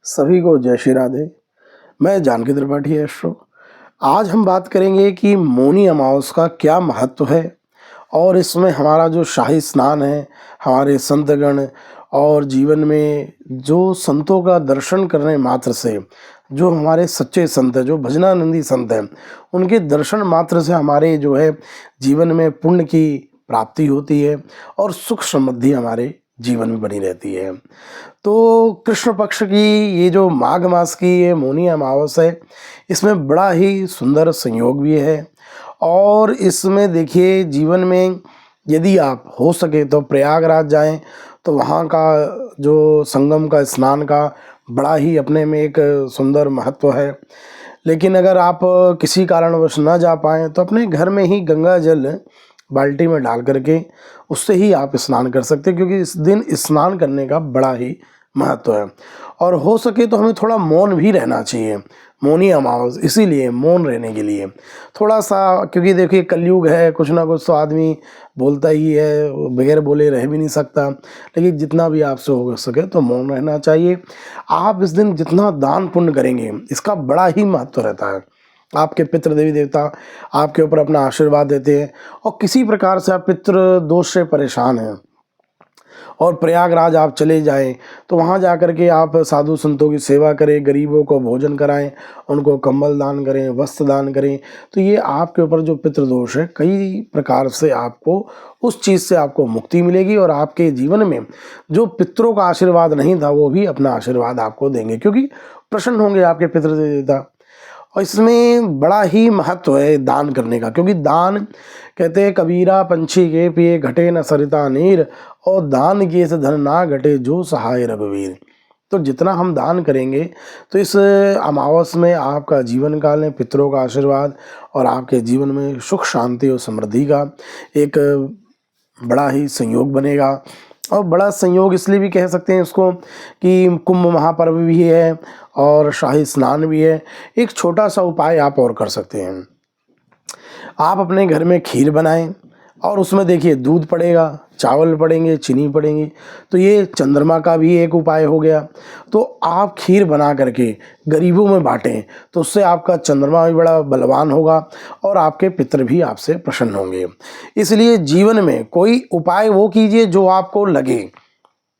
सभी को जय श्री राधे। मैं जानकी त्रिपाठी एस्ट्रो। आज हम बात करेंगे कि मौनी अमावस का क्या महत्व है और इसमें हमारा जो शाही स्नान है, हमारे संतगण और जीवन में जो संतों का दर्शन करने मात्र से, जो हमारे सच्चे संत हैं, जो भजनानंदी संत हैं, उनके दर्शन मात्र से हमारे जो है जीवन में पुण्य की प्राप्ति होती है और सुख समृद्धि हमारे जीवन में बनी रहती है। तो कृष्ण पक्ष की ये जो माघ मास की ये मौनी अमावस है, इसमें बड़ा ही सुंदर संयोग भी है। और इसमें देखिए, जीवन में यदि आप हो सके तो प्रयागराज जाएं, तो वहाँ का जो संगम का स्नान का बड़ा ही अपने में एक सुंदर महत्व है। लेकिन अगर आप किसी कारणवश न जा पाएँ तो अपने घर में ही गंगा जल बाल्टी में डाल करके उससे ही आप स्नान कर सकते हैं, क्योंकि इस दिन स्नान करने का बड़ा ही महत्व है। और हो सके तो हमें थोड़ा मौन भी रहना चाहिए मौनी अमावस, इसीलिए मौन रहने के लिए थोड़ा सा, क्योंकि देखिए कलयुग है, कुछ ना कुछ तो आदमी बोलता ही है, बगैर बोले रह भी नहीं सकता। लेकिन जितना भी आपसे हो सके तो मौन रहना चाहिए। आप इस दिन जितना दान पुण्य करेंगे, इसका बड़ा ही महत्व रहता है। आपके पितृ देवी देवता आपके ऊपर अपना आशीर्वाद देते हैं। और किसी प्रकार से आप पितृ दोष से परेशान हैं और प्रयागराज आप चले जाएं, तो वहाँ जा कर के आप साधु संतों की सेवा करें, गरीबों को भोजन कराएं, उनको कंबल दान करें, वस्त्र दान करें, तो ये आपके ऊपर जो पितृदोष है, कई प्रकार से आपको उस चीज़ से आपको मुक्ति मिलेगी। और आपके जीवन में जो पितरों का आशीर्वाद नहीं था, वो भी अपना आशीर्वाद आपको देंगे, क्योंकि प्रसन्न होंगे आपके पितृ देवता। और इसमें बड़ा ही महत्व है दान करने का, क्योंकि दान कहते हैं कबीरा पंछी के पिए घटे न सरिता नीर, और दान किए से धन ना घटे जो सहाय रघुवीर। तो जितना हम दान करेंगे, तो इस अमावस में आपका जीवन काल में पितरों का आशीर्वाद और आपके जीवन में सुख शांति और समृद्धि का एक बड़ा ही संयोग बनेगा। और बड़ा संयोग इसलिए भी कह सकते हैं इसको कि कुंभ महापर्व भी है और शाही स्नान भी है। एक छोटा सा उपाय आप और कर सकते हैं। आप अपने घर में खीर बनाएं और उसमें देखिए दूध पड़ेगा, चावल पड़ेंगे, चीनी पड़ेंगी, तो ये चंद्रमा का भी एक उपाय हो गया। तो आप खीर बना करके गरीबों में बांटें, तो उससे आपका चंद्रमा भी बड़ा बलवान होगा और आपके पितर भी आपसे प्रसन्न होंगे। इसलिए जीवन में कोई उपाय वो कीजिए जो आपको लगे।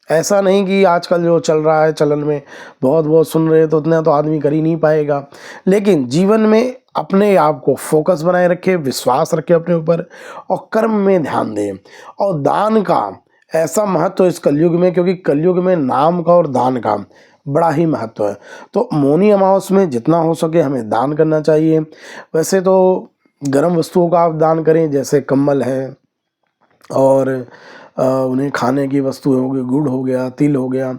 ऐसा नहीं कि आजकल जो चल रहा है चलन में बहुत बहुत सुन रहे, तो उतना तो आदमी कर ही नहीं पाएगा। लेकिन जीवन में अपने आप को फोकस बनाए रखे, विश्वास रखे अपने ऊपर और कर्म में ध्यान दें। और दान का ऐसा महत्व है इस कलयुग में, क्योंकि कलयुग में नाम का और दान का बड़ा ही महत्व है। तो मौनी अमावस में जितना हो सके हमें दान करना चाहिए। वैसे तो गर्म वस्तुओं का आप दान करें, जैसे कंबल है और उन्हें खाने की वस्तु हो गई, गुड़ हो गया, तिल हो गया।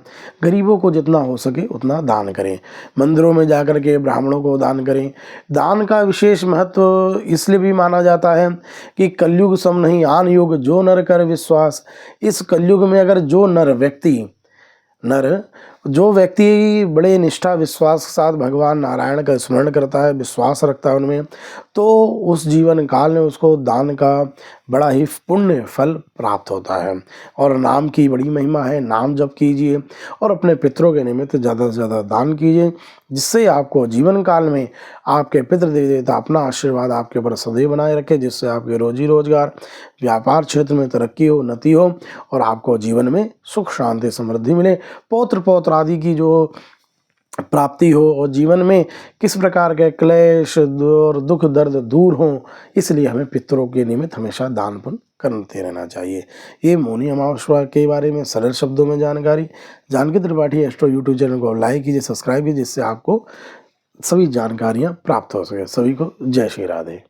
गरीबों को जितना हो सके उतना दान करें। मंदिरों में जाकर के ब्राह्मणों को दान करें। दान का विशेष महत्व इसलिए भी माना जाता है कि कलयुग सम नहीं आन युग, जो नर कर विश्वास। इस कलयुग में अगर जो व्यक्ति बड़े निष्ठा विश्वास के साथ भगवान नारायण का स्मरण करता है, विश्वास रखता है उनमें, तो उस जीवन काल में उसको दान का बड़ा ही पुण्य फल प्राप्त होता है। और नाम की बड़ी महिमा है। नाम जप कीजिए और अपने पितरों के निमित्त ज़्यादा से ज़्यादा दान कीजिए, जिससे आपको जीवन काल में आपके पितृ देवता अपना आशीर्वाद आपके ऊपर सदैव बनाए रखे, जिससे आपके रोजी रोजगार, व्यापार क्षेत्र में तरक्की हो, उन्नति हो और आपको जीवन में सुख शांति समृद्धि मिले, पौत्र पौत्र आदि की जो प्राप्ति हो और जीवन में किस प्रकार के क्लेश और दुख दर्द दूर हों। इसलिए हमें पितरों के निमित्त हमेशा दान पुण्य करते रहना चाहिए। ये मौनी अमावस्या के बारे में सरल शब्दों में जानकारी। Janaki Tripathi astro YouTube channel को लाइक कीजिए, सब्सक्राइब कीजिए, जिससे आपको सभी जानकारियाँ प्राप्त हो सके। सभी को जय श्री राधे।